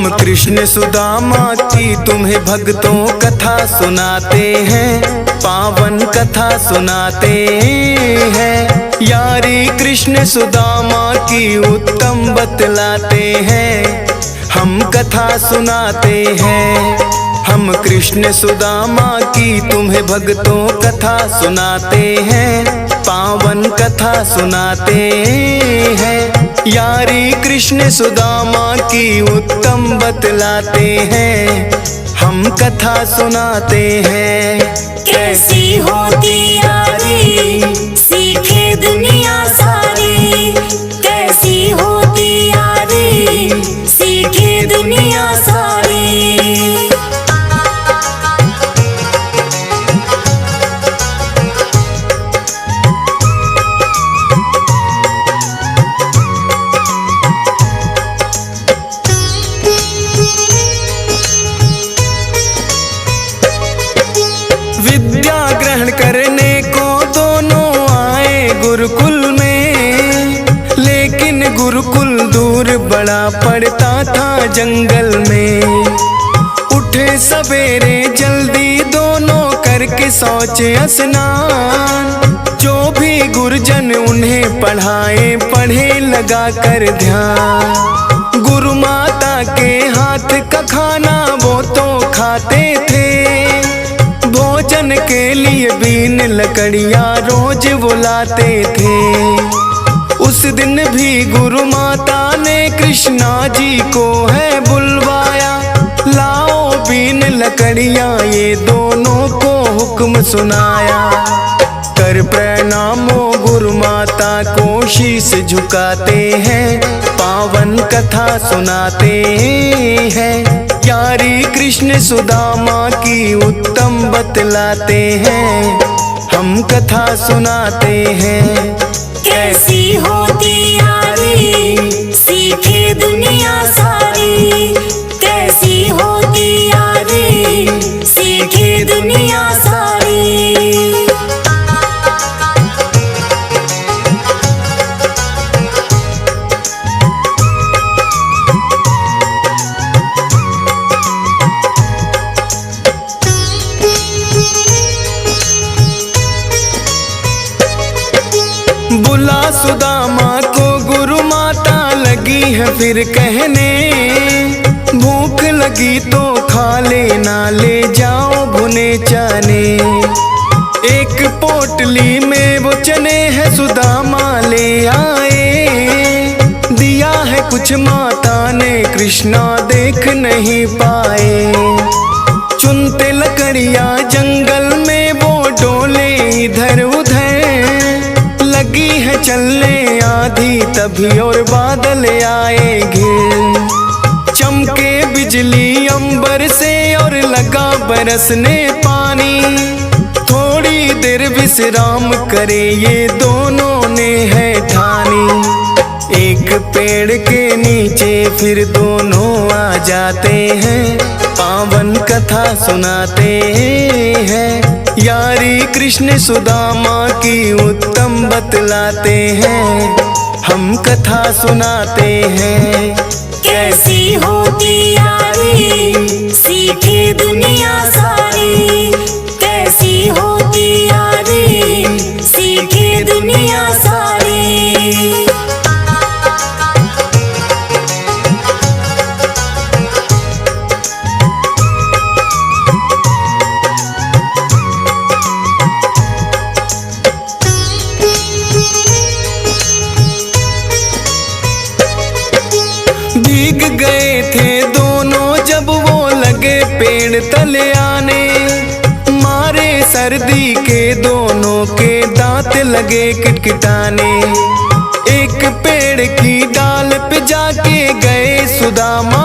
हम कृष्ण सुदामा की तुम्हें भक्तों कथा सुनाते हैं, पावन कथा सुनाते हैं। यारी कृष्ण सुदामा की उत्तम बतलाते हैं, हम कथा सुनाते हैं। हम कृष्ण सुदामा की तुम्हें भक्तों कथा सुनाते हैं, पावन कथा सुनाते हैं। यारी कृष्ण सुदामा की उत्तम बतलाते हैं, हम कथा सुनाते हैं। कैसी होती यारी सीखे दुनिया सारी, कैसी होती यारी सीखे दुनिया सारी। विद्या ग्रहण करने को दोनों आए गुरुकुल में, लेकिन गुरुकुल दूर बड़ा पड़ता था जंगल में। उठे सवेरे जल्दी दोनों करके शौच स्नान, जो भी गुरुजन उन्हें पढ़ाए पढ़े लगा कर ध्यान। गुरु माता के हाथ का खाना वो तो खाते थे, भोजन के लिए बीन लकड़ियाँ रोज वो लाते थे। उस दिन भी गुरु माता ने कृष्णा जी को है बुलवाया, लाओ बीन लकड़ियाँ ये दोनों को हुक्म सुनाया। कर प्रणामो गुरु माता को शीश झुकाते हैं, पावन कथा सुनाते हैं। यारी कृष्ण सुदामा की उत्तम बतलाते हैं, हम कथा सुनाते हैं। कैसी होती यारी सीखे दुनिया सारी, कैसी होती यारी सीखे दुनिया सारी। बुला सुदामा को गुरु माता लगी है फिर कहने, भूख लगी तो खा लेना ले जाओ भुने चने। एक पोटली में वो चने है सुदामा ले आए, दिया है कुछ माता ने कृष्णा देख नहीं पाए। चुनते लकड़ियाँ जंगल में वो डोले इधर उधर, लगी है चलने आधी तभी और बादल आए घिर। चमके बिजली अंबर से और लगा बरसने पानी, थोड़ी देर विश्राम करे ये दोनों ने है ठानी। एक पेड़ के नीचे फिर दोनों आ जाते हैं, पावन कथा सुनाते हैं। यारी कृष्ण सुदामा की उत्तम बतलाते हैं, हम कथा सुनाते हैं। कैसी होती यारी सीखे दुनिया सारी, कैसी होती यारी सीखे दुनिया सारी। भीग गए थे दोनों जब वो लगे पेड़ तले आने, मारे सर्दी के दोनों के दांत लगे किटकिटाने। एक पेड़ की डाल पे जाके गए सुदामा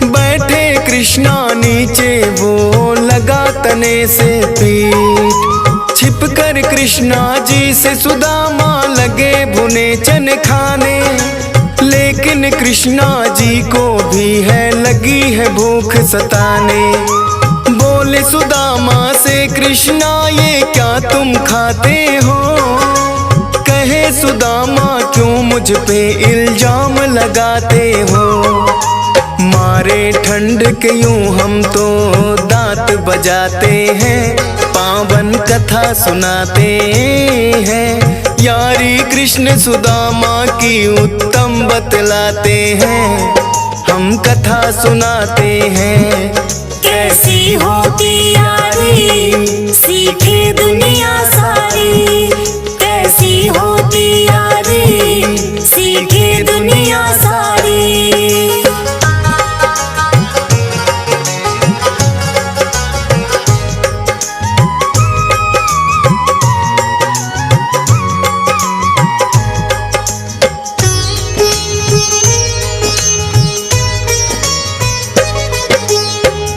बैठे कृष्णा नीचे वो लगा तने से पीठ। छिपकर कृष्णा जी से सुदामा लगे भुने चने खाने, लेकिन कृष्णा जी को भी है लगी है भूख सताने। बोले सुदामा से कृष्णा ये क्या तुम खाते हो, कहे सुदामा क्यों मुझ पे इल्जाम लगाते हो। मारे ठंड के यूं हम तो दांत बजाते हैं, पावन कथा सुनाते हैं। यारी कृष्ण सुदामा की उत्तम बतलाते हैं, हम कथा सुनाते हैं। कैसी होती यारी सीखे दुनिया सारी, कैसी होती यारी सीखे दुनिया सारी।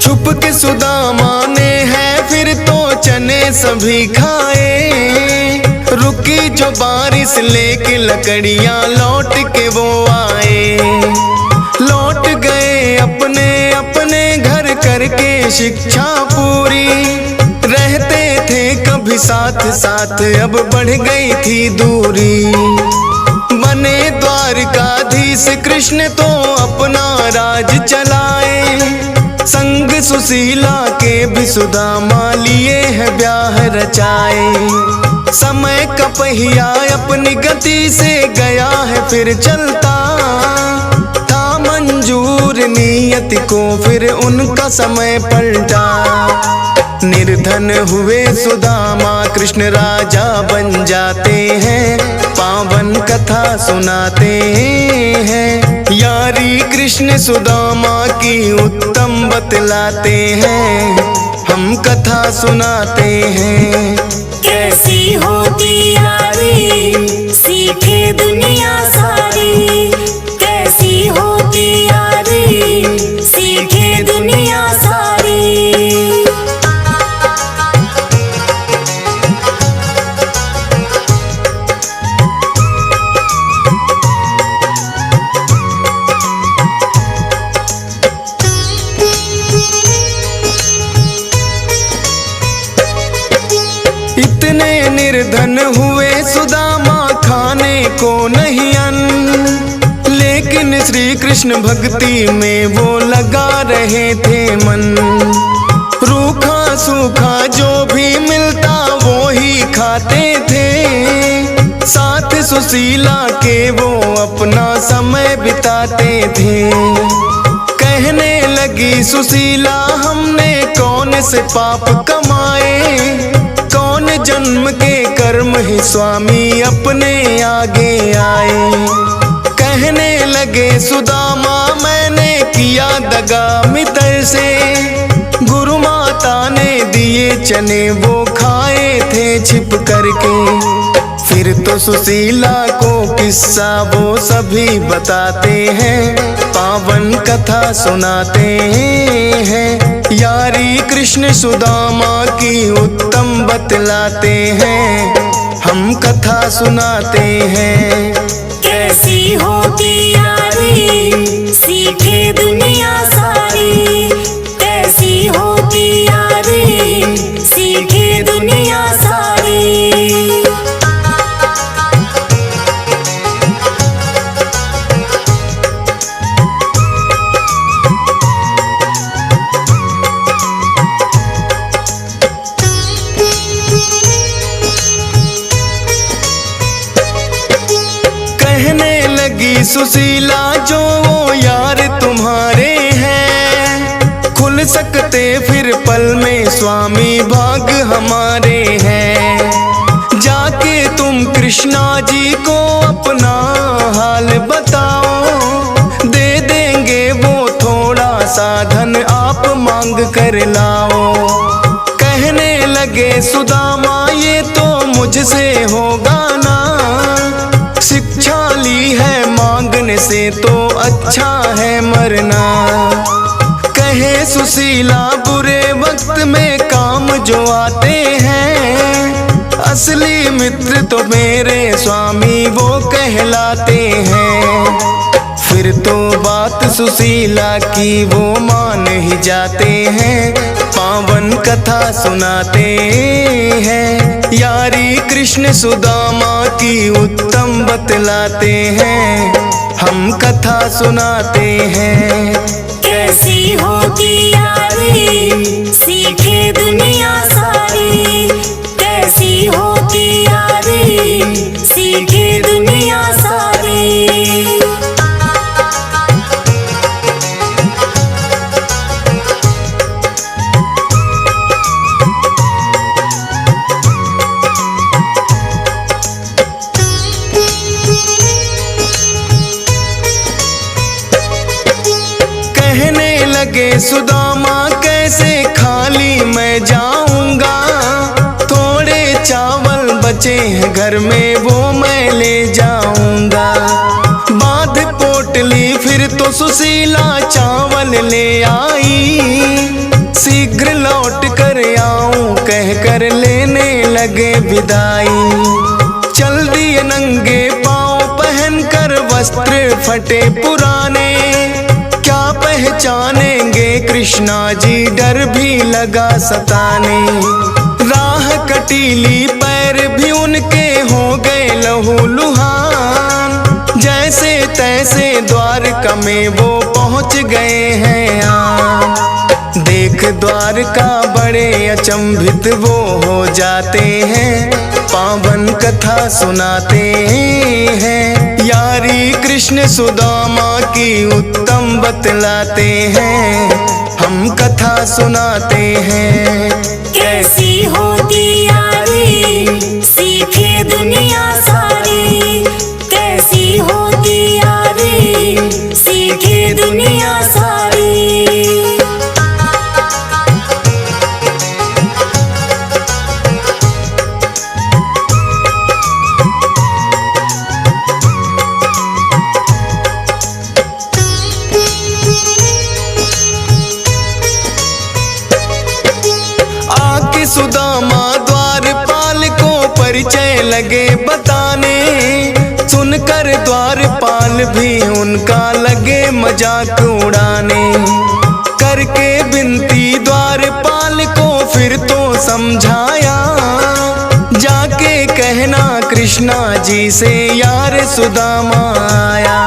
छुप के सुदामा ने है फिर तो चने सभी खाए, रुकी जो बारिश लेके लकड़ियां लौट के वो आए। लौट गए अपने अपने घर करके शिक्षा पूरी, रहते थे कभी साथ साथ अब बढ़ गई थी दूरी। बने द्वारकाधीश कृष्ण तो अपना राज चलाए, संग सुशीला के भी सुदामा लिए है ब्याह रचाए। समय का पहिया अपनी गति से गया है फिर चलता, था मंजूर नियति को फिर उनका समय पलटा। निर्धन हुए सुदामा कृष्ण राजा बन जाते हैं, पावन कथा सुनाते हैं। यारी कृष्ण सुदामा की उत्तम बतलाते हैं, हम कथा सुनाते हैं। कैसी होती यारी सीखे दुनिया सारी, कैसी होती यारी सीखे दुनिया सारी। इतने निर्धन हुए सुदामा खाने को नहीं अन्न, लेकिन श्री कृष्ण भक्ति में वो लगा रहे थे मन। रूखा सूखा जो भी मिलता वो ही खाते थे, साथ सुशीला के वो अपना समय बिताते थे। कहने लगी सुशीला हमने कौन से पाप कमाए, कौन जन्म के कर्म ही स्वामी अपने आगे आए। कहने लगे सुदामा मैंने किया दगा मित्र से, गुरु माता ने दिए चने वो खाए थे छिप करके। फिर तो सुशीला को किस्सा वो सभी बताते हैं, पावन कथा सुनाते हैं। यारी कृष्ण सुदामा की उत्तम बतलाते हैं, हम कथा सुनाते हैं। कैसी होती यारी सीखे दुनिया सारी, कैसी होती यारी सीखे दुनिया सारी। सुशीला जो वो यार तुम्हारे हैं, खुल सकते फिर पल में स्वामी भाग हमारे हैं। जाके तुम कृष्णा जी को अपना हाल बताओ, दे देंगे वो थोड़ा सा धन आप मांग कर लाओ। कहने लगे सुदामा ये तो मुझसे होगा ना, शिक्षा ली है मांगने से तो अच्छा है मरना। कहे सुशीला बुरे वक्त में काम जो आते हैं, असली मित्र तो मेरे स्वामी वो कहलाते हैं। फिर तो बात सुशीला की वो मान ही जाते हैं, पावन कथा सुनाते हैं। यारी कृष्ण सुदामा की उत्तम बतलाते हैं, हम कथा सुनाते हैं। कैसी होती यारी सीखे दुनिया सारी, कैसी होती यारी सीखे दुनिया सारी। कहने लगे सुदामा कैसे खाली मैं जाऊंगा, थोड़े चावल बचे हैं घर में वो मैं ले जाऊंगा। बांध पोटली फिर तो सुशीला चावल ले आई, शीघ्र लौट कर आऊं कह कर लेने लगे विदाई। चल दिए नंगे पांव पहन कर वस्त्र फटे पुराने, क्या पहचानेंगे कृष्णा जी डर भी लगा सताने। राह कटीली पैर भी उनके हो गए लहू लुहान, जैसे तैसे द्वारका में वो पहुंच गए हैं आ। देख द्वारका बड़े अचंभित वो हो जाते हैं, पावन कथा सुनाते हैं। यारी कृष्ण सुदामा की उत्तम बतलाते हैं, हम कथा सुनाते हैं। कैसी होती यारी सीखे दुनिया सारी, कैसी होती यारी सीखे दुनिया सारी। सुदामा द्वारपाल को परिचय लगे बताने, सुनकर द्वारपाल भी उनका लगे मजाक उड़ाने। करके विनती द्वारपाल को फिर तो समझाया, जाके कहना कृष्णा जी से यार सुदामा आया।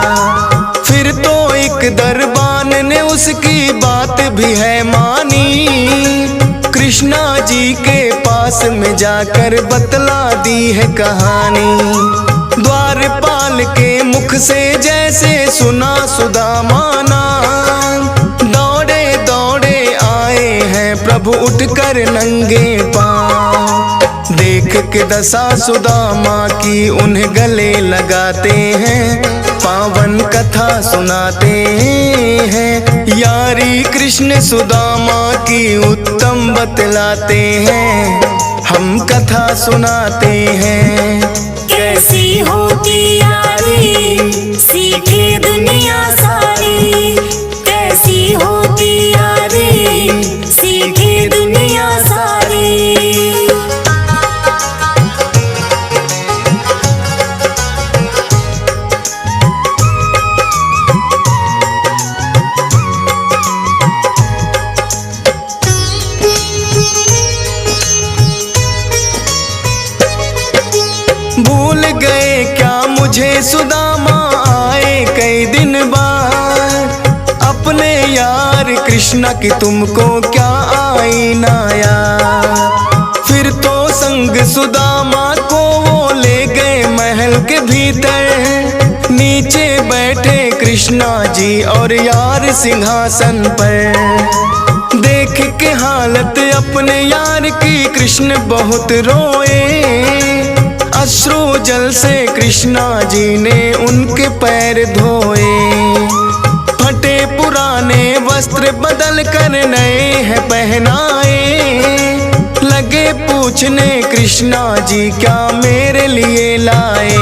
फिर तो एक दरबान ने उसकी बात भी है मानी, कृष्णा जी के पास में जाकर बतला दी है कहानी। द्वारपाल के मुख से जैसे सुना सुदामा नाम, दौड़े दौड़े आए हैं प्रभु उठकर नंगे पांव। देख के दशा सुदामा की उन्हें गले लगाते हैं, पावन कथा सुनाते हैं। यारी कृष्ण सुदामा की उत्तम बतलाते हैं, हम कथा सुनाते हैं। कैसी होती यारी सीखे दुनिया सारी, कैसी होती यारी सीखे दुनिया सारी। भूल गए क्या मुझे सुदामा आए कई दिन बाद, अपने यार कृष्णा की तुमको क्या आई ना यार। फिर तो संग सुदामा को वो ले गए महल के भीतर, नीचे बैठे कृष्णा जी और यार सिंहासन पर। देख के हालत अपने यार की कृष्ण बहुत रोए, अश्रु जल से कृष्णा जी ने उनके पैर धोए। फटे पुराने वस्त्र बदल कर नए हैं पहनाए, लगे पूछने कृष्णा जी क्या मेरे लिए लाए।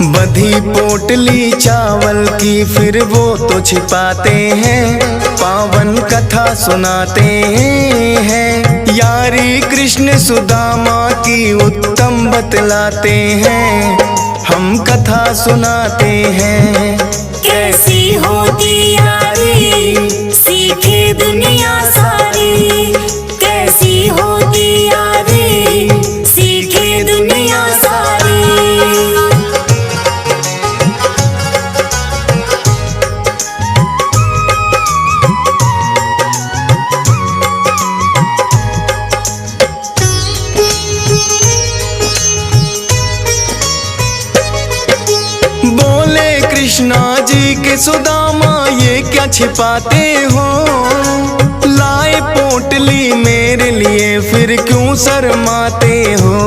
बधी पोटली चावल की फिर वो तो छिपाते हैं, पावन कथा सुनाते हैं। यारी कृष्ण सुदामा की उत्तम बतलाते हैं, हम कथा सुनाते हैं। कैसी होती यारी सीखे दुनिया सारी, कैसी होती यारी सीखे दुनिया सारी। पी के सुदामा ये क्या छिपाते हो, लाए पोटली मेरे लिए फिर क्यों शर्माते हो।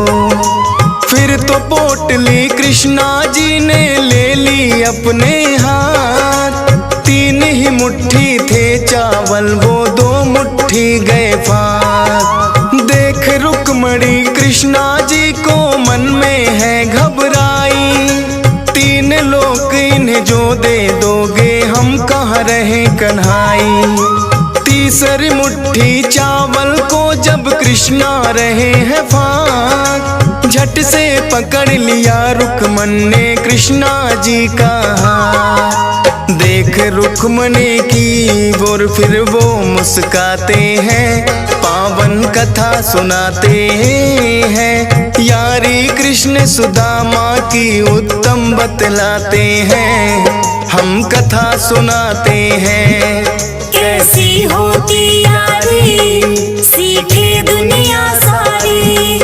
फिर तो पोटली कृष्णा जी ने ले ली अपने हाथ, 3 ही मुट्ठी थे चावल वो 2 मुट्ठी गए फात। देख रुक्मणी कृष्णा जी को मन में है घबराई, 3 लोक इन्हें जो दे दोगे हम कहाँ रहे कन्हाई। तीसरी मुट्ठी चावल को जब कृष्णा रहे हैं फाक, झट से पकड़ लिया रुक्मन ने कृष्णा जी का हाथ। देख रुक्मणी की और फिर वो मुस्काते हैं, पावन कथा सुनाते हैं। यारी कृष्ण सुदामा की उत्तम बतलाते हैं, हम कथा सुनाते हैं। कैसी होती यारी सीखे दुनिया सारी,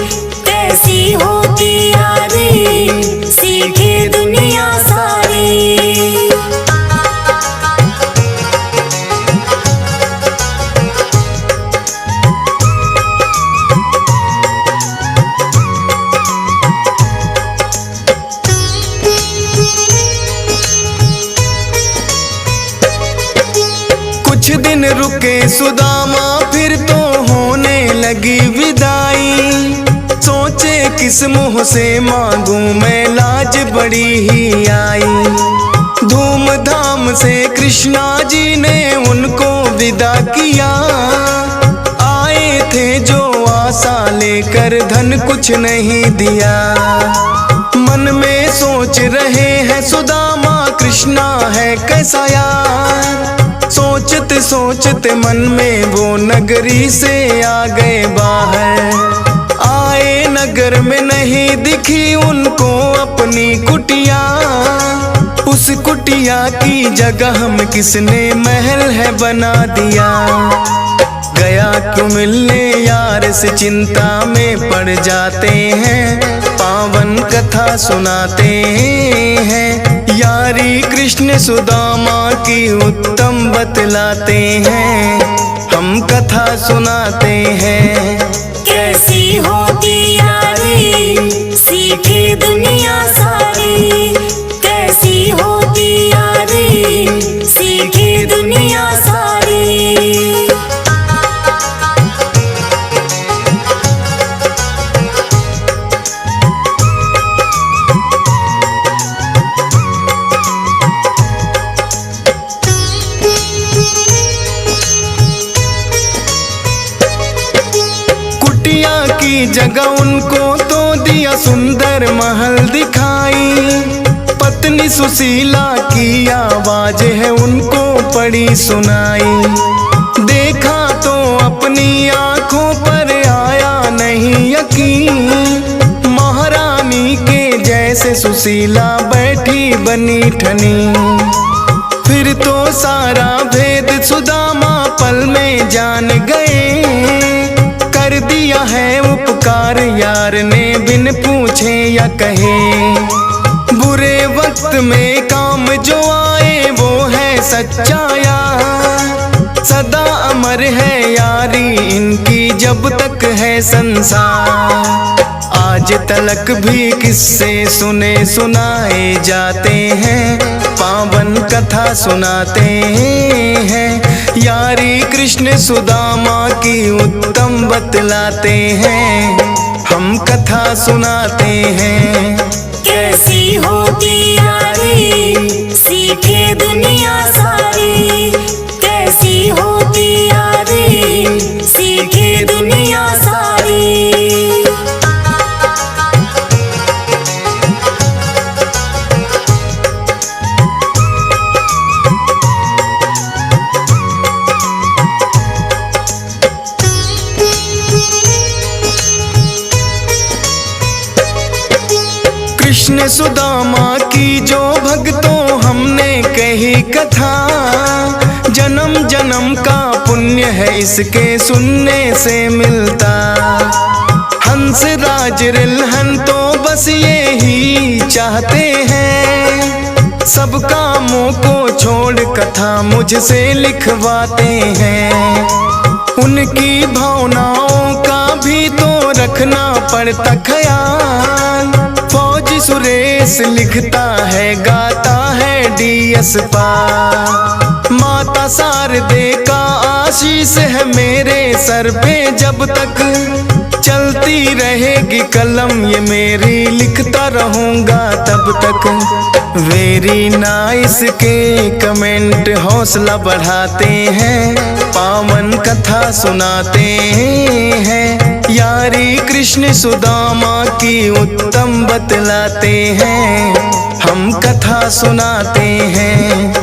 कैसी होती यारी सीखे दुनिया सारी। कुछ दिन रुके सुदामा फिर तो होने लगी विदाई, सोचे किस मुँह से मांगू मैं लाज बड़ी ही आई। धूमधाम से कृष्णा जी ने उनको विदा किया, आए थे जो आशा लेकर धन कुछ नहीं दिया। मन में सोच रहे हैं सुदामा कृष्णा है कैसा यार, सोचते सोचते मन में वो नगरी से आ गए बाहर। आए नगर में नहीं दिखी उनको अपनी कुटिया, उस कुटिया की जगह में किसने महल है बना दिया। गया क्यों मिलने यार से चिंता में पड़ जाते हैं, पावन कथा सुनाते हैं। यारी कृष्ण सुदामा की उत्तम बतलाते हैं, हम कथा सुनाते हैं। कैसी होती यारी सीखे दुनिया सारी, कैसी होती यारी सीखे दुनिया सारी। की जगह उनको तो दिया सुंदर महल दिखाई, पत्नी सुशीला की आवाज है उनको पड़ी सुनाई। देखा तो अपनी आंखों पर आया नहीं यकीन, महारानी के जैसे सुशीला बैठी बनी ठनी। फिर तो सारा भेद सुदामा पल में जान गए, कर दिया है उपकार यार ने बिन पूछे या कहे। बुरे वक्त में काम जो आए वो है सच्चा यार, सदा अमर है यारी इनकी जब तक है संसार। आज तलक भी किस्से सुने सुनाए जाते हैं, पावन कथा सुनाते हैं। यारी कृष्ण सुदामा की उत्तम बतलाते हैं, हम कथा सुनाते हैं। कैसी होती यारी सीखे दुनिया सारी, कैसी होती यारी सीखे दुनिया सारी। कृष्ण सुदामा की जो भक्तों हमने कही कथा, जन्म जन्म का पुण्य है इसके सुनने से मिलता। हंस राज रिलहन तो बस ये ही चाहते हैं, सब कामों को छोड़ कथा मुझसे लिखवाते हैं। उनकी भावनाओं का भी तो रखना पड़ता ख्याल। फौजी सुरेश लिखता है गाता है DS पाल। माता शारदे का आशीष है मेरे सर पे जब तक चलती रहेगी कलम ये मेरी, लिखता रहूँगा तब तक। वेरी नाइस के कमेंट हौसला बढ़ाते हैं, पावन कथा सुनाते हैं। यारी कृष्ण सुदामा की उत्तम बतलाते हैं, हम कथा सुनाते हैं।